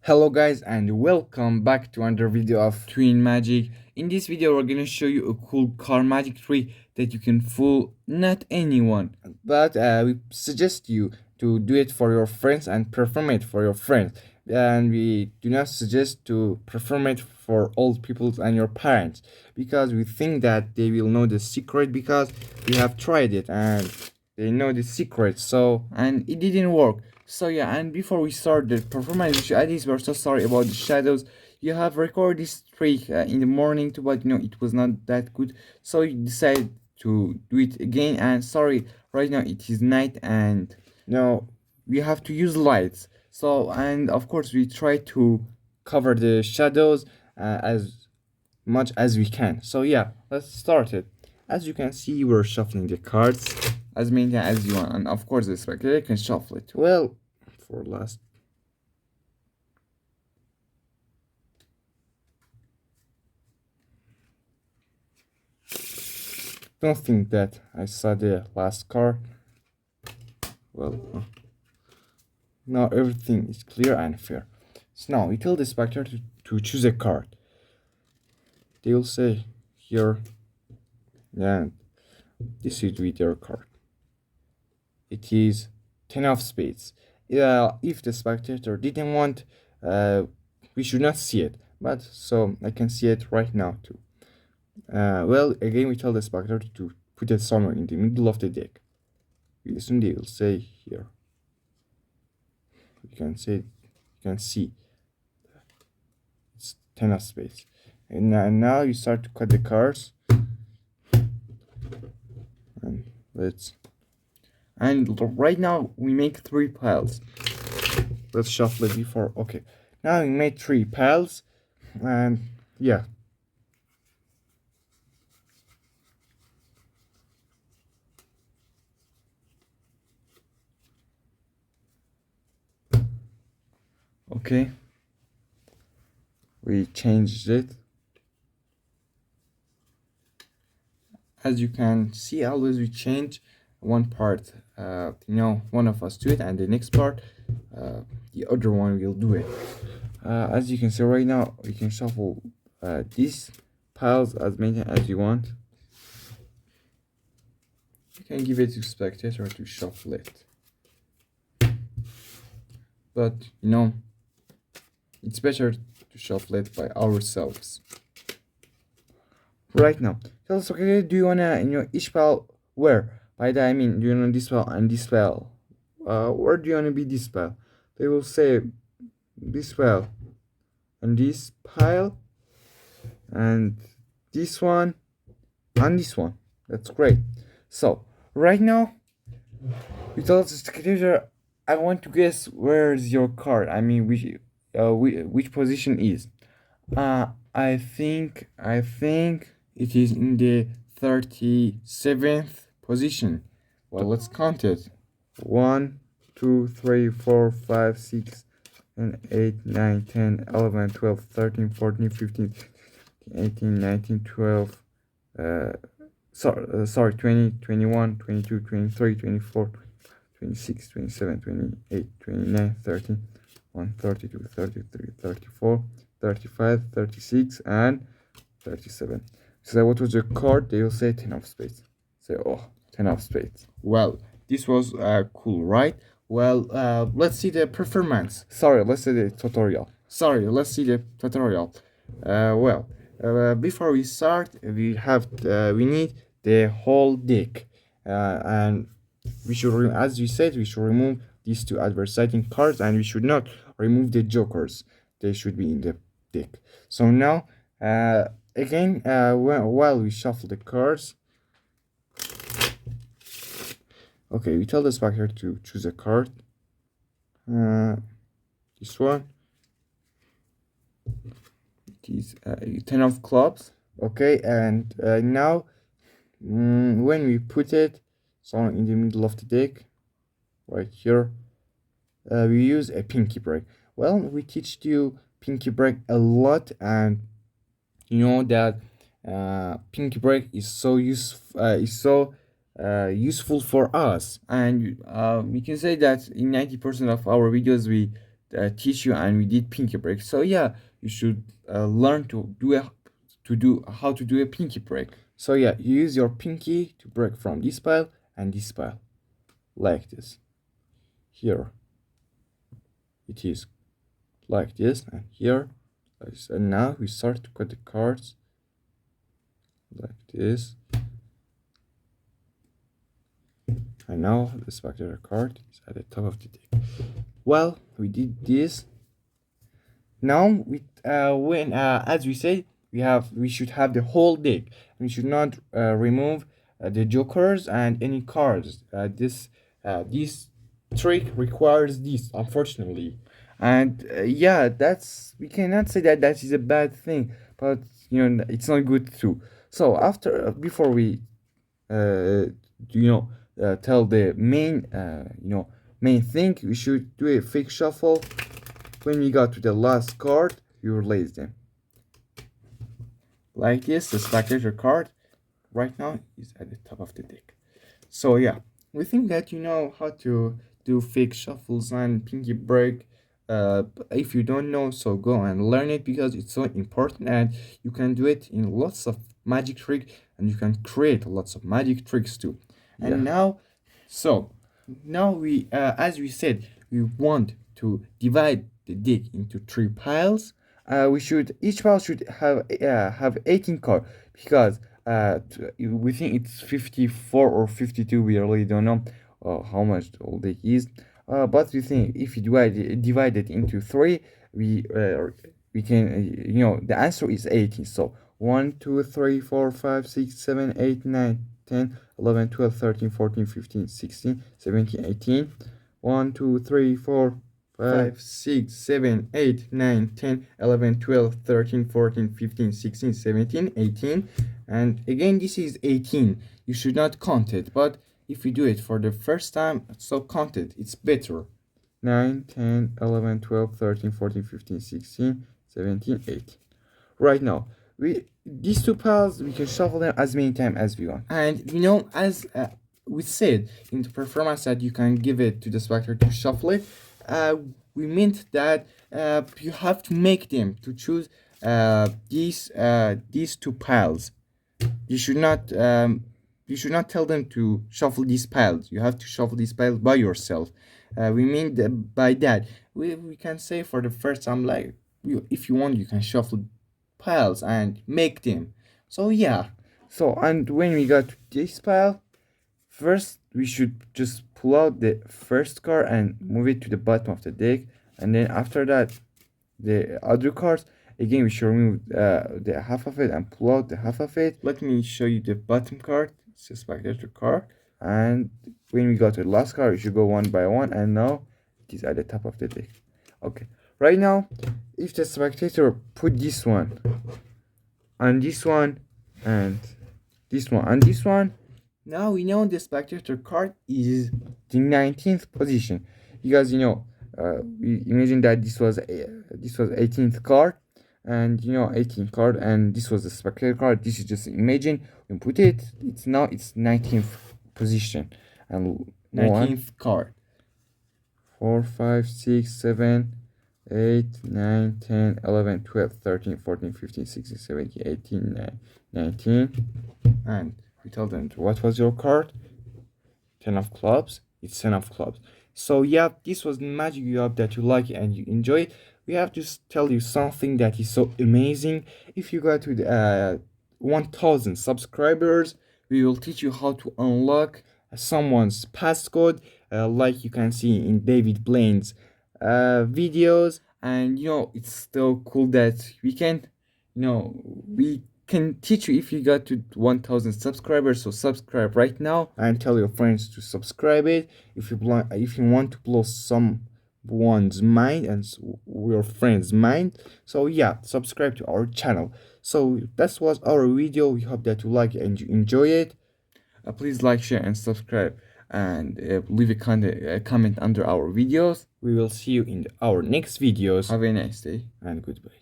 Hello guys and welcome back to another video of Twin Magic. In this video we're gonna show you a cool car magic trick that you can fool not anyone, but we suggest you to do it for your friends and perform it for your friends, and we do not suggest to perform it for old people and your parents because we think that they will know the secret because we have tried it and they know the secret, so and it didn't work. So yeah, and before we start the performance, we should at least we're so sorry about the shadows. You have recorded this trick in the morning too, but it was not that good. So you decided to do it again. And sorry, right now it is night, and we have to use lights. So and of course we try to cover the shadows as much as we can. So yeah, let's start it. As you can see, we're shuffling the cards as many as you want, and of course the spectator can shuffle it. Well, for last. Don't think that I saw the last card. Well, now everything is clear and fair. So now we tell the spectator to choose a card. They will say here, and this is with your card. It is 10 of spades. If the spectator didn't want, we should not see it, but so I can see it right now too. Well, again, we tell the spectator to put it somewhere in the middle of the deck. We assume they will say here. You can see it's 10 of spades. And now you start to cut the cards. And right now we make 3 piles. Let's shuffle it before. Okay, now we made 3 piles, and yeah. Okay, we changed it. As you can see, always we change one part. One of us do it, and the next part, the other one will do it. As you can see right now, we can shuffle these piles as many as you want. You can give it to spectator to shuffle it, but it's better to shuffle it by ourselves. Right now, tell us, okay, do you wanna each pile where? By that I mean, do you want this pile and this pile? Where do you wanna be this pile? They will say this pile and this pile and this one and this one. That's great. So right now, we told the spectator, I want to guess where's your card. I mean, which position is. I think it is in the 37th position. Well, let's count it. 1, 2, 3, 4, 5, 6, and 8, 9, 10, 11, 12, 13, 14, 15, 18, 19, 12. Sorry, 20, 21, 22, 23, 24, 26, 27, 28, 29, 30, 1, 32, 33, 34, 35, 36, and 37. So what was your card? They will say 10 of spades. Say, oh, 10 of spades. Well, this was cool, right? Well, let's see the performance. Sorry, let's see the tutorial. Before we start, we need the whole deck, and we should, as we said, we should remove these 2 advertising cards, and we should not remove the jokers. They should be in the deck. So now, again, while we shuffle the cards, okay, we tell the spectator to choose a card. This one. It is 10 of clubs. Okay, and now when we put it somewhere in the middle of the deck, right here, we use a pinky break. Well, we teach you pinky break a lot, and you know that pinky break is so useful for us, and we can say that in 90% of our videos we teach you, and we did pinky break. So yeah, you should learn to do how to do a pinky break. So yeah, you use your pinky to break from this pile and this pile, like this. Here it is like this, and here, and now we start to cut the cards like this. And now the spectator card is at the top of the deck. Well, we did this. Now as we said, we should have the whole deck. We should not remove the jokers and any cards. This trick requires this, unfortunately. And yeah, we cannot say that that is a bad thing, but it's not good too. So before we tell the main thing, we should do a fake shuffle. When we got to the last card, we release them like this. The spectator card right now is at the top of the deck. So yeah, we think that you know how to do fake shuffles and pinky break. If you don't know, so go and learn it, because it's so important, and you can do it in lots of magic trick, and you can create lots of magic tricks too. And now we as we said, we want to divide the deck into 3 piles. Each pile should have 18 cards, because we think it's 54 or 52. We really don't know how much the whole deck is. But we think if you divide it into 3, we can the answer is 18. So 1 2 3 4 5 6 7 8 9 10 11 12 13 14 15 16 17 18. 1 2 3 4 5 6 7 8 9 10 11 12 13 14 15 16 17 18. And again, this is 18. You should not count it, but if you do it for the first time, so count it, it's better. 9 10 11 12 13 14 15 16 17 18. Right now, these 2 piles, we can shuffle them as many times as we want. And as we said in the performance that you can give it to the spectator to shuffle it, we meant that you have to make them to choose these 2 piles. You should not tell them to shuffle these piles. You have to shuffle these piles by yourself. We mean by that we can say for the first time, like, if you want, you can shuffle piles and make them. So yeah. So, and when we got to this pile, first we should just pull out the first card and move it to the bottom of the deck, and then after that the other cards, again we should remove the half of it and pull out the half of it. Let me show you the bottom card. It's just like that, the card. And when we got to the last card, we should go one by one, and now it is at the top of the deck. Okay, right now, if the spectator put this one and this one and this one and this one, now we know the spectator card is the 19th position, because we imagine that this was 18th card, and 18th card, and this was the spectator card. This is just imagine we put it, it's 19th position, and 19th card. 4 5 6 7 8 9 10 11 12 13 14 15 16 17 18 19. And we tell them, what was your card? 10 of clubs. It's 10 of clubs. So yeah, this was the magic. You hope that you like it and you enjoy it. We have to tell you something that is so amazing. If you go to the 1000 subscribers, we will teach you how to unlock someone's passcode, like you can see in David Blaine's videos. And it's so cool that we can teach you if you got to 1000 subscribers. So subscribe right now and tell your friends to subscribe it if you want to blow someone's mind and your friend's mind. So yeah, subscribe to our channel. So that was our video. We hope that you like it and you enjoy it. Please like, share, and subscribe, and leave a comment under our videos. We will see you in our next videos. Have a nice day and goodbye.